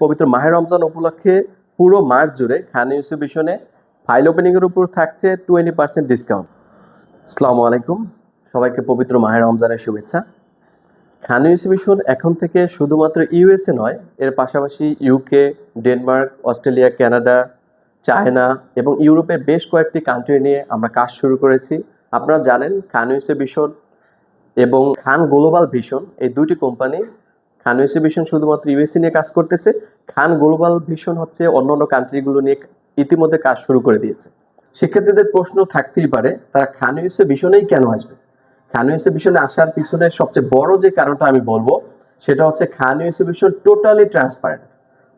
পবিত্র মাহে রমজান উপলক্ষে পুরো মাস জুড়ে খান এক্সিবিশনে ফাইল ওপেনিং এর উপর থাকছে 20% ডিসকাউন্ট। আসসালামু আলাইকুম, সবাইকে পবিত্র মাহে রমজানের শুভেচ্ছা। খান এক্সিবিশন এখন থেকে শুধুমাত্র ইউএসএ নয়, এর পাশাপাশি UK, Denmark, Australia, Canada, China এবং ইউরোপের বেশ কয়েকটি কান্ট্রি নিয়ে আমরা কাজ শুরু করেছি। আপনারা জানেন খান এক্সিবিশন এবং খান গ্লোবাল ভিশন এই দুইটি কোম্পানি। খান এক্সিবিশন শুধুমাত্র ইউএসএ নিয়ে কাজ করতেছে, খান গ্লোবাল ভিশন হচ্ছে অন্যান্য কান্ট্রিগুলো নিয়ে ইতিমধ্যে কাজ শুরু করে দিয়েছে। শিক্ষার্থীদের প্রশ্ন থাকতেই পারে, তারা খান এক্সিবিশনেই কেন আসবে? খান এক্সিবিশনে আসার পিছনে সবচেয়ে বড় যে কারণটা আমি বলবো সেটা হচ্ছে খান এক্সিবিশন টোটালি ট্রান্সপারেন্ট।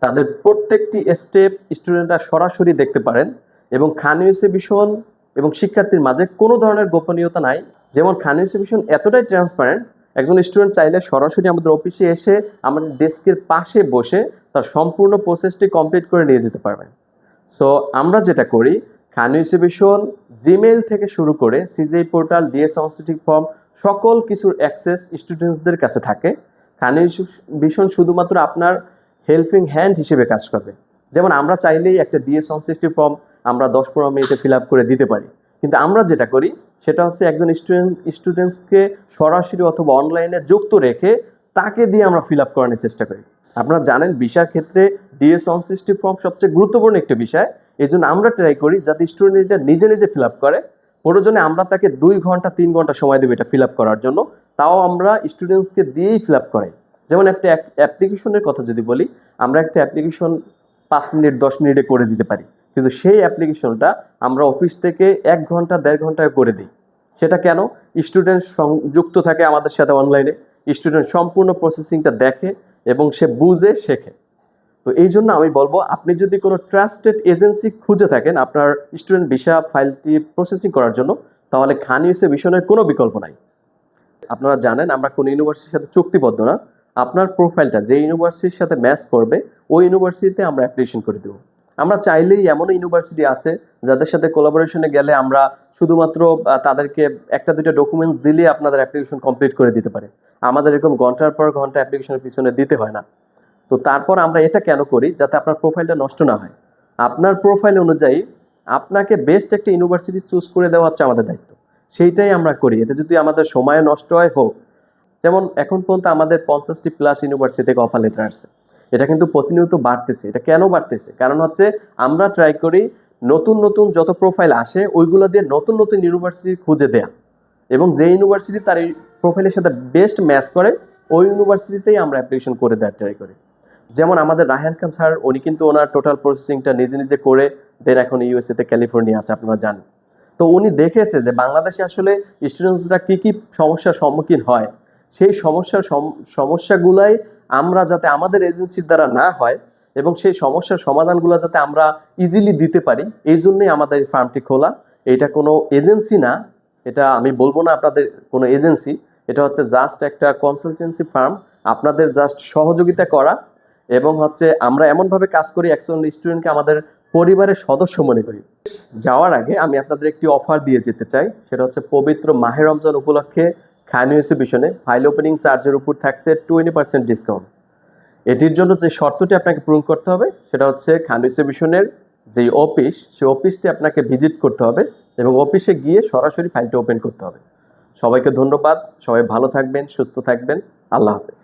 তাদের প্রত্যেকটি স্টেপ স্টুডেন্টরা সরাসরি দেখতে পারেন এবং খান এক্সিবিশন এবং শিক্ষার্থীর মাঝে কোনো ধরনের গোপনীয়তা নাই। যেমন খান এক্সিবিশন এতটাই ট্রান্সপারেন্ট, একজন স্টুডেন্ট চাইলে সরাসরি আমাদের অফিসে এসে আমাদের ডেস্কের পাশে বসে তার সম্পূর্ণ প্রসেসটি কমপ্লিট করে নিয়ে যেতে পারবেন। সো আমরা যেটা করি, খান এক্সিবিশন জিমেইল থেকে শুরু করে সিজিআই পোর্টাল, ডিএস সাংস্কৃতিক ফর্ম, সকল কিছুর অ্যাক্সেস স্টুডেন্টসদের কাছে থাকে। খান এক্সিবিশন শুধুমাত্র আপনার হেল্পিং হ্যান্ড হিসেবে কাজ করবে। যেমন আমরা চাইলেই একটা ডিএস সাংস্কৃতিক ফর্ম আমরা 10-15 মিনিটে ফিল আপ করে দিতে পারি, কিন্তু আমরা যেটা করি সেটা হচ্ছে একজন স্টুডেন্টসকে সরাসরি অথবা অনলাইনে যুক্ত রেখে তাকে দিয়ে আমরা ফিল আপ করানোর চেষ্টা করি। আপনারা জানেন ভিসার ক্ষেত্রে ডিএস সাংস্কৃতিক ফর্ম সবচেয়ে গুরুত্বপূর্ণ একটা বিষয়। এই জন্য আমরা ট্রাই করি যাতে স্টুডেন্ট এটা নিজে নিজে ফিল আপ করে। প্রয়োজনে আমরা তাকে 2 ঘন্টা 3 ঘন্টা সময় দেবো এটা ফিল আপ করার জন্য, তাও আমরা স্টুডেন্টসকে দিয়েই ফিল আপ করাই। যেমন একটা অ্যাপ্লিকেশনের কথা যদি বলি, আমরা একটা অ্যাপ্লিকেশন 5 মিনিট 10 মিনিটে করে দিতে পারি, কিন্তু সেই অ্যাপ্লিকেশনটা আমরা অফিস থেকে 1 ঘন্টা 1.5 ঘন্টায় করে দিই। সেটা কেন? স্টুডেন্ট সংযুক্ত থাকে আমাদের সাথে অনলাইনে, স্টুডেন্ট সম্পূর্ণ প্রসেসিংটা দেখে এবং সে বুঝে শেখে। তো এই জন্য আমি বলবো, আপনি যদি কোনো ট্রাস্টেড এজেন্সি খুঁজে থাকেন আপনার স্টুডেন্ট ভিসা ফাইলটি প্রসেসিং করার জন্য, তাহলে খান এক্সিবিশনের কোনো বিকল্প নাই। আপনারা জানেন আমরা কোনো ইউনিভার্সিটির সাথে চুক্তিবদ্ধ না। আপনার প্রোফাইলটা যে ইউনিভার্সিটির সাথে ম্যাচ করবে ওই ইউনিভার্সিটিতে আমরা অ্যাপ্লিকেশন করে দেবো। আমরা চাইলেই এমন ইউনিভার্সিটি আছে যাদের সাথে কোলাবোরেশনে গেলে আমরা শুধুমাত্র তাদেরকে 1-2টা ডকুমেন্টস দিলে আপনাদের অ্যাপ্লিকেশন কমপ্লিট করে দিতে পারে। আমাদের এরকম ঘন্টার পর ঘন্টা অ্যাপ্লিকেশনের পিছনে দিতে হয় না। তো তারপর আমরা এটা কেন করি? যাতে আপনার প্রোফাইলটা নষ্ট না হয়। আপনার প্রোফাইল অনুযায়ী আপনাকে বেস্ট একটা ইউনিভার্সিটি চুজ করে দেওয়া হচ্ছে আমাদের দায়িত্ব, সেইটাই আমরা করি। এটা যদি আমাদের সময় নষ্ট হয় হোক। যেমন এখন পর্যন্ত আমাদের 50টি প্লাস ইউনিভার্সিটি থেকে অফার লেটার আসছে। এটা কিন্তু প্রতিনিয়ত বাড়তেছে। এটা কেন বাড়তেছে? কারণ হচ্ছে আমরা ট্রাই করি নতুন নতুন যত প্রোফাইল আসে ওইগুলো দিয়ে নতুন নতুন ইউনিভার্সিটি খুঁজে দেয়া, এবং যে ইউনিভার্সিটি তার এই প্রোফাইলের সাথে বেস্ট ম্যাচ করে ওই ইউনিভার্সিটিতেই আমরা অ্যাপ্লিকেশন করে দেওয়ার ট্রাই করি। যেমন আমাদের রায়হান খান স্যার, উনি কিন্তু ওনার টোটাল প্রসেসিংটা নিজে নিজে করে দেন এখন ইউএসএতে ক্যালিফোর্নিয়া আছে, আপনারা জানেন। তো উনি দেখেছে যে বাংলাদেশে আসলে স্টুডেন্টসরা কী কী সমস্যার সম্মুখীন হয়, সেই সমস্যাগুলাই আমরা যাতে আমাদের এজেন্সির দ্বারা না হয় এবং সেই সমস্যার সমাধানগুলো যাতে আমরা ইজিলি দিতে পারি, এই জন্যই আমাদের এই ফার্মটি খোলা। এটা কোনো এজেন্সি না, এটা আমি বলবো না আপনাদের কোনো এজেন্সি, এটা হচ্ছে জাস্ট একটা কনসালটেন্সি ফার্ম, আপনাদের জাস্ট সহযোগিতা করা। এবং হচ্ছে আমরা এমনভাবে কাজ করি একজন স্টুডেন্টকে আমাদের পরিবারের সদস্য মনে করি। যাওয়ার আগে আমি আপনাদের একটি অফার দিয়ে যেতে চাই, সেটা হচ্ছে পবিত্র মাহে রমজান উপলক্ষে খান এক্সিবিশনে ফাইল ওপেনিং চার্জের উপর থাকছে 20% ডিসকাউন্ট। এটির জন্য যে শর্তটি আপনাকে পূরণ করতে হবে সেটা হচ্ছে খান এক্সিবিশনের যে অফিস, সেই অফিসটি আপনাকে ভিজিট করতে হবে এবং অফিসে গিয়ে সরাসরি ফাইলটি ওপেন করতে হবে। সবাইকে ধন্যবাদ, সবাই ভালো থাকবেন, সুস্থ থাকবেন, আল্লাহ হাফেজ।